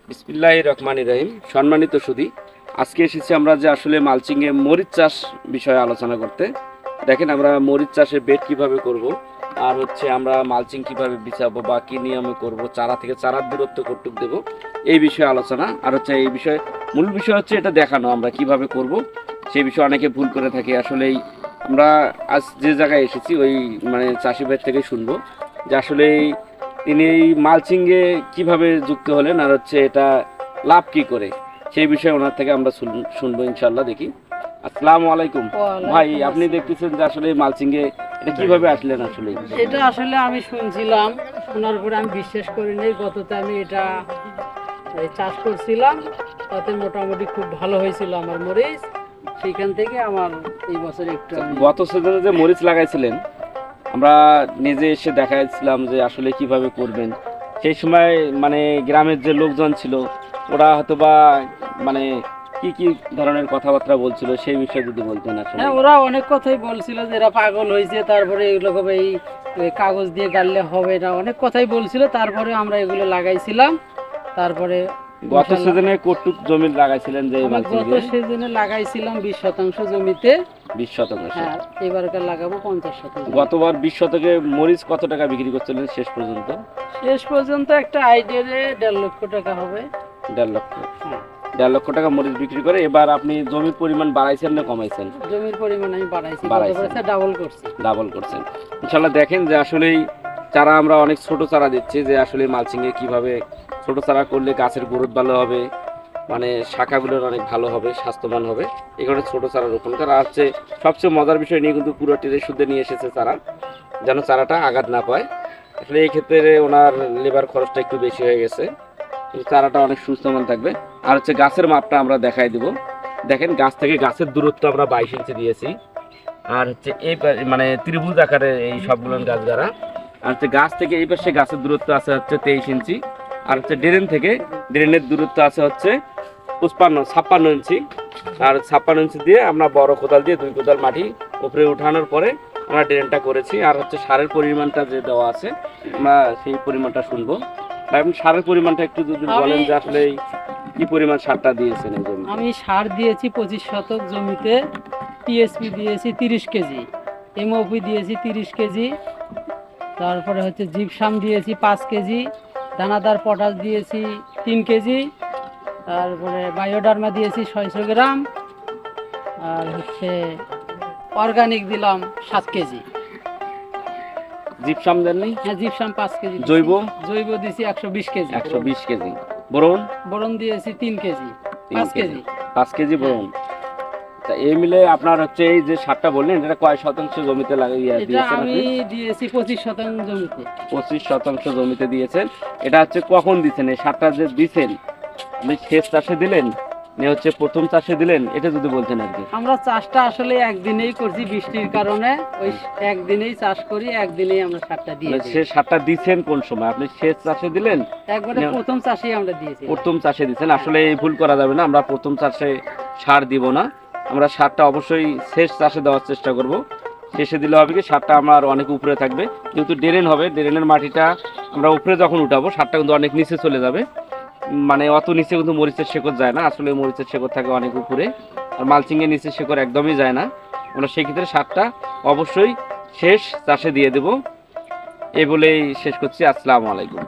বিসমিল্লাহির রহমানির রহিম। সম্মানিত সুধী, আজকে এসেছি আমরা যে আসলে মালচিংয়ে মরিচ চাষ বিষয়ে আলোচনা করতে। দেখেন আমরা মরিচ চাষে বেড কিভাবে করব, আর হচ্ছে আমরা মালচিং কিভাবে বিছাবো বা কি নিয়মে করব, চারা থেকে চারার দূরত্ব কতটুকু দেবো, এই বিষয়ে আলোচনা। আর হচ্ছে এই বিষয়ে মূল বিষয় হচ্ছে এটা দেখানো আমরা কিভাবে করব। সেই বিষয়ে অনেকে ভুল করে থাকি। আসলেই আমরা আজ যে জায়গায় এসেছি ওই চাষি ভাইয়ের থেকে শুনবো যে আসলে তিনি এই মালচিংয়ে কিভাবে যুক্ত হলেন, আর হচ্ছে এটা লাভ কি করে, সেই বিষয়ে ওনার থেকে আমরা শুনবো ইনশাল্লাহ। দেখি। আসসালামু আলাইকুম ভাই, আপনি দেখতেছেন যে আসলে মালচিংয়ে এটা কিভাবে আসলেন? আসলে এটা আসলে আমি শুনছিলাম, শোনার পরে আমি বিশ্বাস করি নাই। গততে আমি এটা চাষ করছিলাম, তাতে মোটামুটি খুব ভালো হয়েছিল আমার মরিচ। সেইখান থেকে আমার এই বছর একটু গত সিজনে যে মরিচ লাগাইছিলেন, আমরা নিজে এসে দেখাইছিলাম যে আসলে কিভাবে করবেন। সেই সময় গ্রামের যে লোকজন ছিল ওরা হয়তো বা কি কি ধরনের কথাবার্তা বলছিল সেই বিষয়ে যদি বলতেন। আসলে হ্যাঁ, ওরা অনেক কথাই বলছিল যে এরা পাগল হয়েছে, তারপরে এগুলো এই কাগজ দিয়ে গাড়লে হবে না, অনেক কথাই বলছিল। তারপরে আমরা এগুলো লাগাইছিলাম। তারপরে গত সিজনে কতটুক জমি লাগাইছিলেন? যে গত সিজনে লাগাইছিলাম 20 শতাংশ জমিতে। 20 শতাংশ? হ্যাঁ, এবারকার লাগাবো 50 শতাংশ। গতবার 20 শতকে মরিচ কত টাকা বিক্রি করছিলেন শেষ পর্যন্ত? শেষ পর্যন্ত একটা আইডিয়ারে 1.5 লক্ষ টাকা হবে। 1.5 লক্ষ? 1.5 লক্ষ টাকা মরিচ বিক্রি করে এবার আপনি জমির পরিমাণ বাড়াইছেন না কমাইছেন? জমির পরিমাণ আমি বাড়াইছি, ডাবল করছি। ইনশাআল্লাহ। দেখেন যে আসলেই চারা আমরা অনেক ছোট চারা দিচ্ছি, যে আসলে মালচিংয়ে কিভাবে ছোট চারা করলে গাছের গ্রোথ ভালো হবে, শাখাগুলোর অনেক ভালো হবে, স্বাস্থ্যবান হবে। এখানে ছোট চারা রোপণ করা হচ্ছে। সবচেয়ে মজার বিষয় নিয়ে কিন্তু পুরো টিরে শুদ্ধে নিয়ে এসেছে চারা, যেন চারাটা আঘাত না পায়। আসলে এই ক্ষেত্রে ওনার লেবার খরচটা একটু বেশি হয়ে গেছে, চারাটা অনেক সুস্থমান থাকবে। আর হচ্ছে গাছের মাপটা আমরা দেখাই দিব। দেখেন, গাছ থেকে গাছের দূরত্ব আমরা 22 ইঞ্চি দিয়েছি। আর হচ্ছে এই ত্রিভুজ আকারে এই সবগুলো গাছ গাড়া। আর হচ্ছে গাছ থেকে এই পাশে গাছের দূরত্ব আছে হচ্ছে 23 ইঞ্চি। আর হচ্ছে ড্রেনের দূরত্ব আছে হচ্ছে 56 ইঞ্চি। আর 56 ইঞ্চি দিয়ে আমরা বড় কোদাল দিয়ে 2 কোদাল মাটি উপরে উঠানোর পরে আমরা ড্রেনটা করেছি। আর হচ্ছে সারের পরিমাণটা যে দেওয়া আছে আমরা সেই পরিমাণটা শুনবো। এবং সারের পরিমাণটা একটু যদি বলেন যে আসলে কি পরিমাণ সারটা দিয়েছেন এই জমিতে? আমি সার দিয়েছি 25 শতক জমিতে। টিএসপি দিয়েছি 30 কেজি, এমওপি দিয়েছি 30 কেজি, তারপরে হচ্ছে জিপসাম দিয়েছি 5 কেজি, দানাদার পটাশ দিয়েছি 3 কেজি, তারপরে বায়োডার্মা দিয়েছি 600 গ্রাম, আর হচ্ছে অর্গানিক দিলাম 7 কেজি। জিপসাম দেননি? হ্যাঁ, জিপসাম 5 কেজি। জৈব দিয়েছি 120 কেজি। 120 কেজি। বোরন দিয়েছি 3 কেজি, 5 কেজি। 5 KG boron. তা এই মিলে আপনার হচ্ছে এই যে সারটা বললেন, এটা কয় শতাংশ জমিতে দিয়েছেন? আমি দিয়েছি 25 শতাংশ জমিতে। 25 শতাংশ জমিতে দিয়েছেন। এটা হচ্ছে কখন দিয়েছেন এই সারটা? যে দিয়েছেন আপনি শেষ চাষে দিলেন না হচ্ছে প্রথম চাষে দিলেন, এটা যদি বলতেন আর কি। আমরা চাষটা আসলে একদিনেই করছি, বৃষ্টির কারণে ওই একদিনেই চাষ করি, একদিনেই আমরা সারটা দিয়েছি। সে সারটা দিয়েছেন কোন সময়? আপনি শেষ চাষে দিলেন? একবারে প্রথম চাষেই আমরা দিয়েছি। প্রথম চাষে দিয়েছেন। আসলে এই ভুল করা যাবে না, আমরা প্রথম চাষে সার দিব না, আমরা সারটা অবশ্যই শেষ চাষে দেওয়ার চেষ্টা করব। শেষে দিলে হবে কি, সারটা আমার অনেক উপরে থাকবে, যেহেতু ড্রেন হবে, ড্রেনের মাটিটা আমরা উপরে যখন উঠাবো সারটা কিন্তু অনেক নিচে চলে যাবে। অত নিচে কিন্তু মরিচের শেকড় যায় না, আসলে মরিচের শেকড় থাকে অনেক উপরে, আর মালচিংয়ের নিচের শেকড় একদমই যায় না। আমরা সেক্ষেত্রে সারটা অবশ্যই শেষ চাষে দিয়ে দেব। এই বলেই শেষ করছি। আসসালামু আলাইকুম।